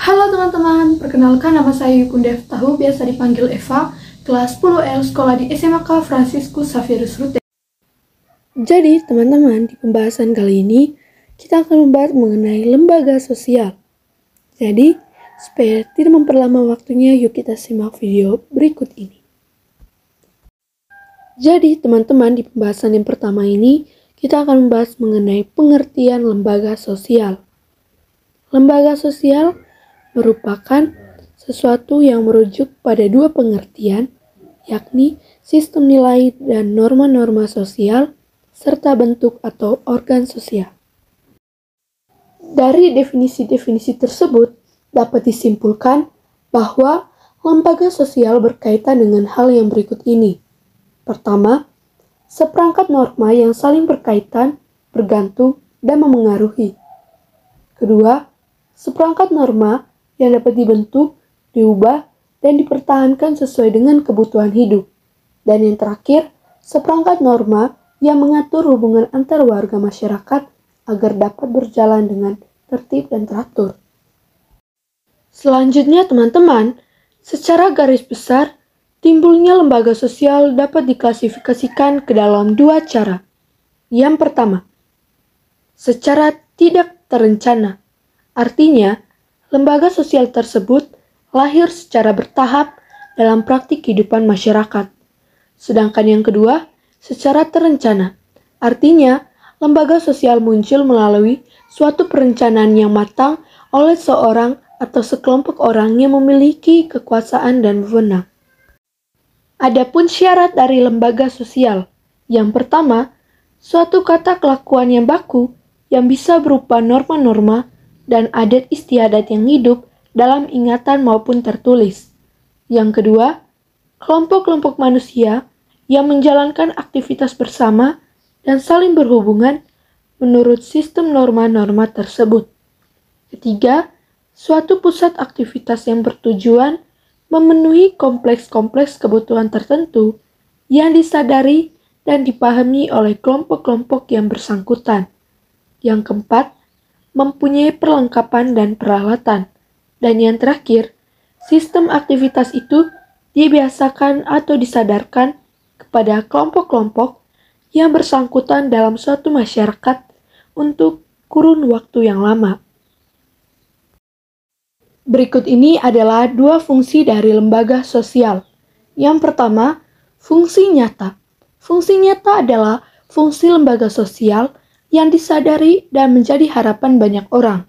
Halo teman-teman, perkenalkan nama saya Yukundev Tahu, biasa dipanggil Eva, kelas 10L, sekolah di SMK Franciscus Xavierus Rute. Jadi teman-teman, di pembahasan kali ini, kita akan membahas mengenai lembaga sosial. Jadi, supaya tidak memperlama waktunya, yuk kita simak video berikut ini. Jadi teman-teman, di pembahasan yang pertama ini, kita akan membahas mengenai pengertian lembaga sosial. Lembaga sosial merupakan sesuatu yang merujuk pada dua pengertian, yakni sistem nilai dan norma-norma sosial, serta bentuk atau organ sosial. Dari definisi-definisi tersebut, dapat disimpulkan bahwa lembaga sosial berkaitan dengan hal yang berikut ini. Pertama, seperangkat norma yang saling berkaitan, bergantung, dan memengaruhi. Kedua, seperangkat norma yang dapat dibentuk, diubah, dan dipertahankan sesuai dengan kebutuhan hidup. Dan yang terakhir, seperangkat norma yang mengatur hubungan antar warga masyarakat agar dapat berjalan dengan tertib dan teratur. Selanjutnya teman-teman, secara garis besar, timbulnya lembaga sosial dapat diklasifikasikan ke dalam dua cara. Yang pertama, secara tidak terencana, artinya lembaga sosial tersebut lahir secara bertahap dalam praktik kehidupan masyarakat. Sedangkan yang kedua, secara terencana, artinya lembaga sosial muncul melalui suatu perencanaan yang matang oleh seorang atau sekelompok orang yang memiliki kekuasaan dan wewenang. Adapun syarat dari lembaga sosial, yang pertama, suatu kata kelakuan yang baku yang bisa berupa norma-norma dan adat istiadat yang hidup dalam ingatan maupun tertulis. Yang kedua, kelompok-kelompok manusia yang menjalankan aktivitas bersama dan saling berhubungan menurut sistem norma-norma tersebut. Ketiga, suatu pusat aktivitas yang bertujuan memenuhi kompleks-kompleks kebutuhan tertentu yang disadari dan dipahami oleh kelompok-kelompok yang bersangkutan. Yang keempat, mempunyai perlengkapan dan peralatan. Dan yang terakhir, sistem aktivitas itu dibiasakan atau disadarkan kepada kelompok-kelompok yang bersangkutan dalam suatu masyarakat untuk kurun waktu yang lama. Berikut ini adalah dua fungsi dari lembaga sosial. Yang pertama, fungsi nyata. Fungsi nyata adalah fungsi lembaga sosial yang disadari dan menjadi harapan banyak orang.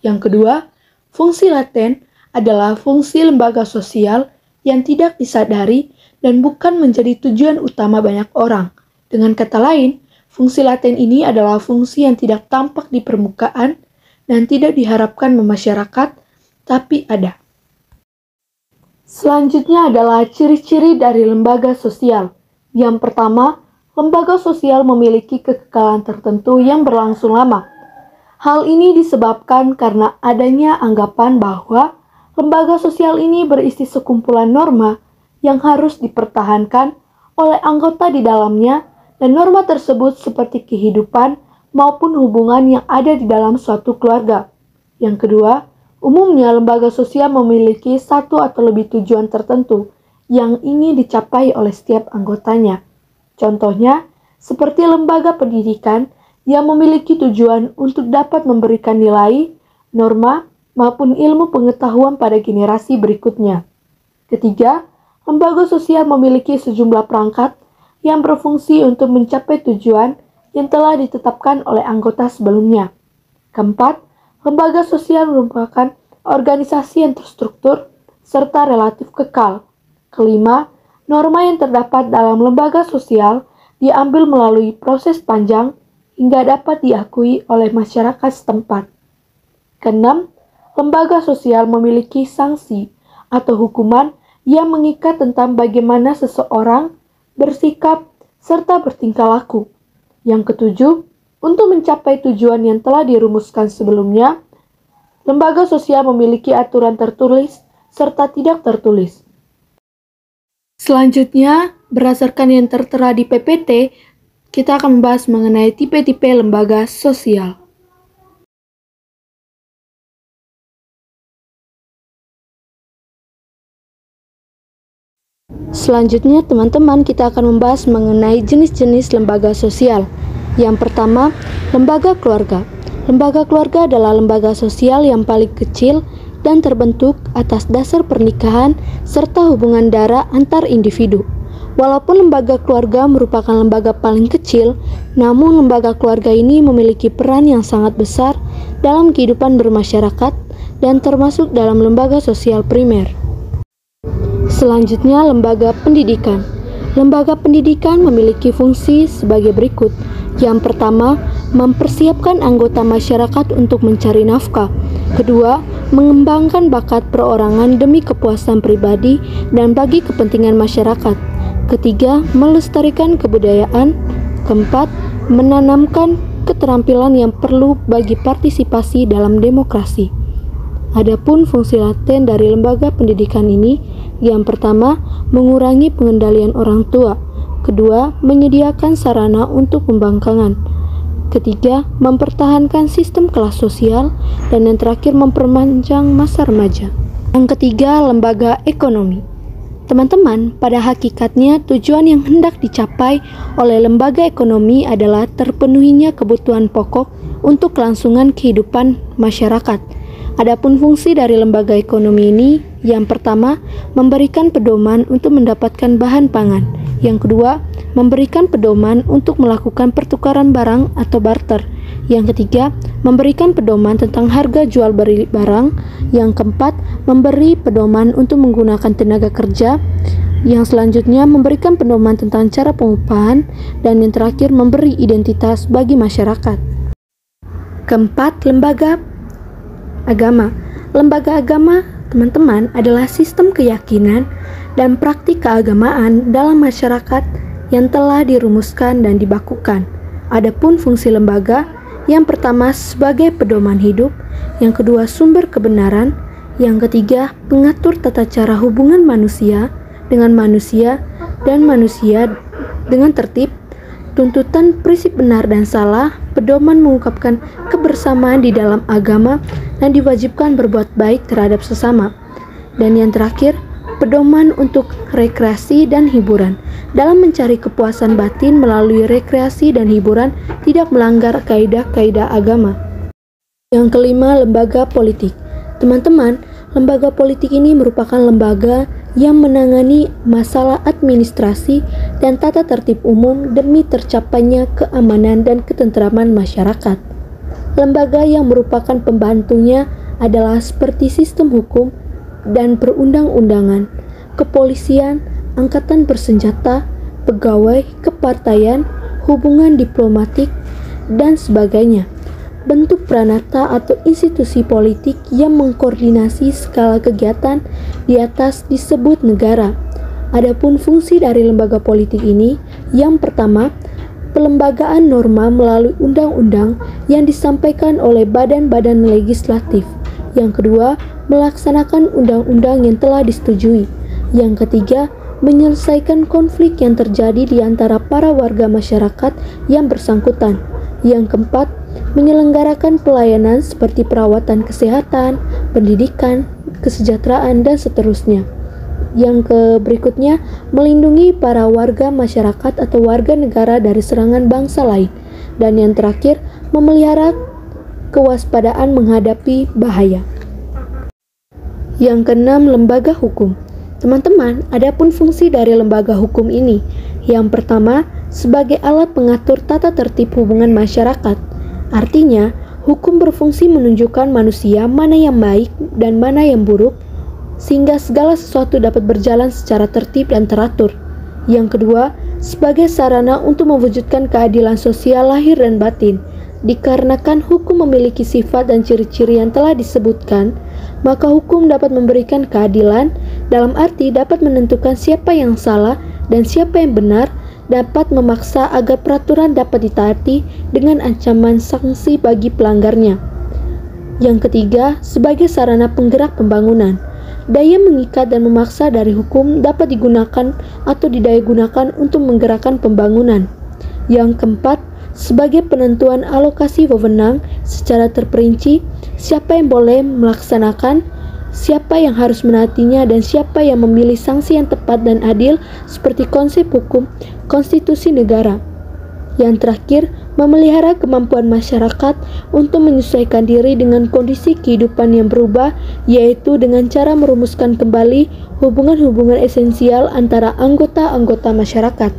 Yang kedua, fungsi laten adalah fungsi lembaga sosial yang tidak disadari dan bukan menjadi tujuan utama banyak orang. Dengan kata lain, fungsi laten ini adalah fungsi yang tidak tampak di permukaan dan tidak diharapkan memasyarakat, tapi ada. Selanjutnya adalah ciri-ciri dari lembaga sosial. Yang pertama, lembaga sosial memiliki kekekalan tertentu yang berlangsung lama. Hal ini disebabkan karena adanya anggapan bahwa lembaga sosial ini berisi sekumpulan norma yang harus dipertahankan oleh anggota di dalamnya, dan norma tersebut seperti kehidupan maupun hubungan yang ada di dalam suatu keluarga. Yang kedua, umumnya lembaga sosial memiliki satu atau lebih tujuan tertentu yang ingin dicapai oleh setiap anggotanya. Contohnya, seperti lembaga pendidikan yang memiliki tujuan untuk dapat memberikan nilai, norma, maupun ilmu pengetahuan pada generasi berikutnya. Ketiga, lembaga sosial memiliki sejumlah perangkat yang berfungsi untuk mencapai tujuan yang telah ditetapkan oleh anggota sebelumnya. Keempat, lembaga sosial merupakan organisasi yang terstruktur serta relatif kekal. Kelima, norma yang terdapat dalam lembaga sosial diambil melalui proses panjang hingga dapat diakui oleh masyarakat setempat. Keenam, lembaga sosial memiliki sanksi atau hukuman yang mengikat tentang bagaimana seseorang bersikap serta bertingkah laku. Yang ketujuh, untuk mencapai tujuan yang telah dirumuskan sebelumnya, lembaga sosial memiliki aturan tertulis serta tidak tertulis. Selanjutnya, berdasarkan yang tertera di PPT, kita akan membahas mengenai tipe-tipe lembaga sosial. Selanjutnya, teman-teman, kita akan membahas mengenai jenis-jenis lembaga sosial. Yang pertama, lembaga keluarga. Lembaga keluarga adalah lembaga sosial yang paling kecil dan terbentuk atas dasar pernikahan serta hubungan darah antar individu. Walaupun lembaga keluarga merupakan lembaga paling kecil, namun lembaga keluarga ini memiliki peran yang sangat besar dalam kehidupan bermasyarakat dan termasuk dalam lembaga sosial primer. Selanjutnya, lembaga pendidikan. Lembaga pendidikan memiliki fungsi sebagai berikut. Yang pertama, mempersiapkan anggota masyarakat untuk mencari nafkah. Kedua, mengembangkan bakat perorangan demi kepuasan pribadi dan bagi kepentingan masyarakat. Ketiga, melestarikan kebudayaan. Keempat, menanamkan keterampilan yang perlu bagi partisipasi dalam demokrasi. Adapun fungsi laten dari lembaga pendidikan ini, yang pertama, mengurangi pengendalian orang tua. Kedua, menyediakan sarana untuk pembangkangan. Ketiga, mempertahankan sistem kelas sosial. Dan yang terakhir, memperpanjang masa remaja. Yang ketiga, lembaga ekonomi. Teman-teman, pada hakikatnya tujuan yang hendak dicapai oleh lembaga ekonomi adalah terpenuhinya kebutuhan pokok untuk kelangsungan kehidupan masyarakat. Adapun fungsi dari lembaga ekonomi ini, yang pertama, memberikan pedoman untuk mendapatkan bahan pangan. Yang kedua, memberikan pedoman untuk melakukan pertukaran barang atau barter. Yang ketiga, memberikan pedoman tentang harga jual beli barang. Yang keempat, memberi pedoman untuk menggunakan tenaga kerja. Yang selanjutnya, memberikan pedoman tentang cara pengupahan. Dan yang terakhir, memberi identitas bagi masyarakat. Keempat, lembaga agama. Lembaga agama, teman-teman, adalah sistem keyakinan dan praktik keagamaan dalam masyarakat yang telah dirumuskan dan dibakukan. Adapun fungsi lembaga, yang pertama sebagai pedoman hidup, yang kedua sumber kebenaran, yang ketiga pengatur tata cara hubungan manusia dengan manusia dan manusia dengan tertib, tuntutan prinsip benar dan salah, pedoman mengungkapkan kebersamaan di dalam agama dan diwajibkan berbuat baik terhadap sesama. Dan yang terakhir, pedoman untuk rekreasi dan hiburan. Dalam mencari kepuasan batin melalui rekreasi dan hiburan tidak melanggar kaidah-kaidah agama. Yang kelima, lembaga politik. Teman-teman, lembaga politik ini merupakan lembaga yang menangani masalah administrasi dan tata tertib umum demi tercapainya keamanan dan ketentraman masyarakat. Lembaga yang merupakan pembantunya adalah seperti sistem hukum dan perundang-undangan, kepolisian, angkatan bersenjata, pegawai, kepartaian, hubungan diplomatik, dan sebagainya. Bentuk pranata atau institusi politik yang mengkoordinasi segala kegiatan di atas disebut negara. Adapun fungsi dari lembaga politik ini, yang pertama, pelembagaan norma melalui undang-undang yang disampaikan oleh badan-badan legislatif. Yang kedua, melaksanakan undang-undang yang telah disetujui. Yang ketiga, menyelesaikan konflik yang terjadi di antara para warga masyarakat yang bersangkutan. Yang keempat, menyelenggarakan pelayanan seperti perawatan kesehatan, pendidikan, kesejahteraan, dan seterusnya. Yang berikutnya, melindungi para warga masyarakat atau warga negara dari serangan bangsa lain. Dan yang terakhir, memelihara kewaspadaan menghadapi bahaya. Yang keenam, lembaga hukum. Teman-teman, adapun fungsi dari lembaga hukum ini, yang pertama, sebagai alat pengatur tata tertib hubungan masyarakat. Artinya, hukum berfungsi menunjukkan manusia mana yang baik dan mana yang buruk, sehingga segala sesuatu dapat berjalan secara tertib dan teratur. Yang kedua, sebagai sarana untuk mewujudkan keadilan sosial lahir dan batin. Dikarenakan hukum memiliki sifat dan ciri-ciri yang telah disebutkan, maka hukum dapat memberikan keadilan, dalam arti dapat menentukan siapa yang salah dan siapa yang benar, dapat memaksa agar peraturan dapat ditaati dengan ancaman sanksi bagi pelanggarnya. Yang ketiga, sebagai sarana penggerak pembangunan. Daya mengikat dan memaksa dari hukum dapat digunakan atau didayagunakan untuk menggerakkan pembangunan. Yang keempat, sebagai penentuan alokasi wewenang secara terperinci, siapa yang boleh melaksanakan siapa yang harus menaatinya, dan siapa yang memilih sanksi yang tepat dan adil seperti konsep hukum konstitusi negara. Yang terakhir, memelihara kemampuan masyarakat untuk menyesuaikan diri dengan kondisi kehidupan yang berubah, yaitu dengan cara merumuskan kembali hubungan-hubungan esensial antara anggota-anggota masyarakat.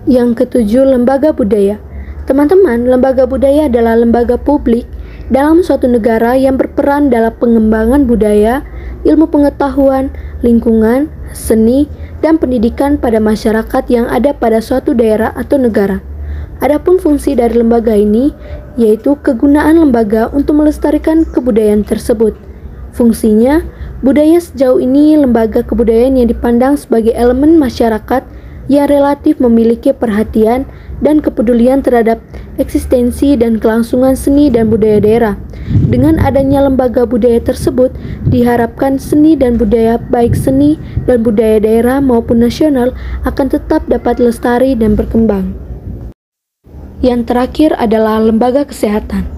Yang ketujuh, lembaga budaya. Teman-teman, lembaga budaya adalah lembaga publik dalam suatu negara yang berperan dalam pengembangan budaya, ilmu pengetahuan, lingkungan, seni, dan pendidikan pada masyarakat yang ada pada suatu daerah atau negara. Adapun fungsi dari lembaga ini, yaitu kegunaan lembaga untuk melestarikan kebudayaan tersebut. Fungsinya, budaya sejauh ini lembaga kebudayaan yang dipandang sebagai elemen masyarakat yang relatif memiliki perhatian dan kepedulian terhadap eksistensi dan kelangsungan seni dan budaya daerah. Dengan adanya lembaga budaya tersebut, diharapkan seni dan budaya, baik seni dan budaya daerah maupun nasional, akan tetap dapat lestari dan berkembang. Yang terakhir adalah lembaga kesehatan.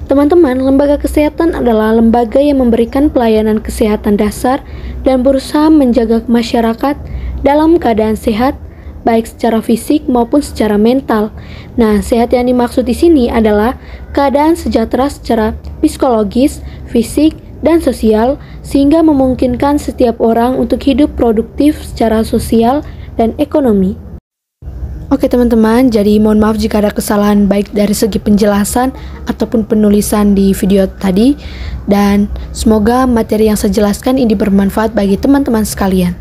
Teman-teman, lembaga kesehatan adalah lembaga yang memberikan pelayanan kesehatan dasar dan berusaha menjaga masyarakat dalam keadaan sehat, baik secara fisik maupun secara mental. Nah, sehat yang dimaksud di sini adalah keadaan sejahtera secara psikologis, fisik, dan sosial, sehingga memungkinkan setiap orang untuk hidup produktif secara sosial dan ekonomi. Oke teman-teman, jadi mohon maaf jika ada kesalahan baik dari segi penjelasan ataupun penulisan di video tadi, dan semoga materi yang saya jelaskan ini bermanfaat bagi teman-teman sekalian.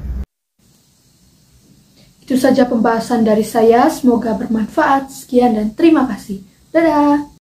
Itu saja pembahasan dari saya, semoga bermanfaat. Sekian dan terima kasih. Dadah!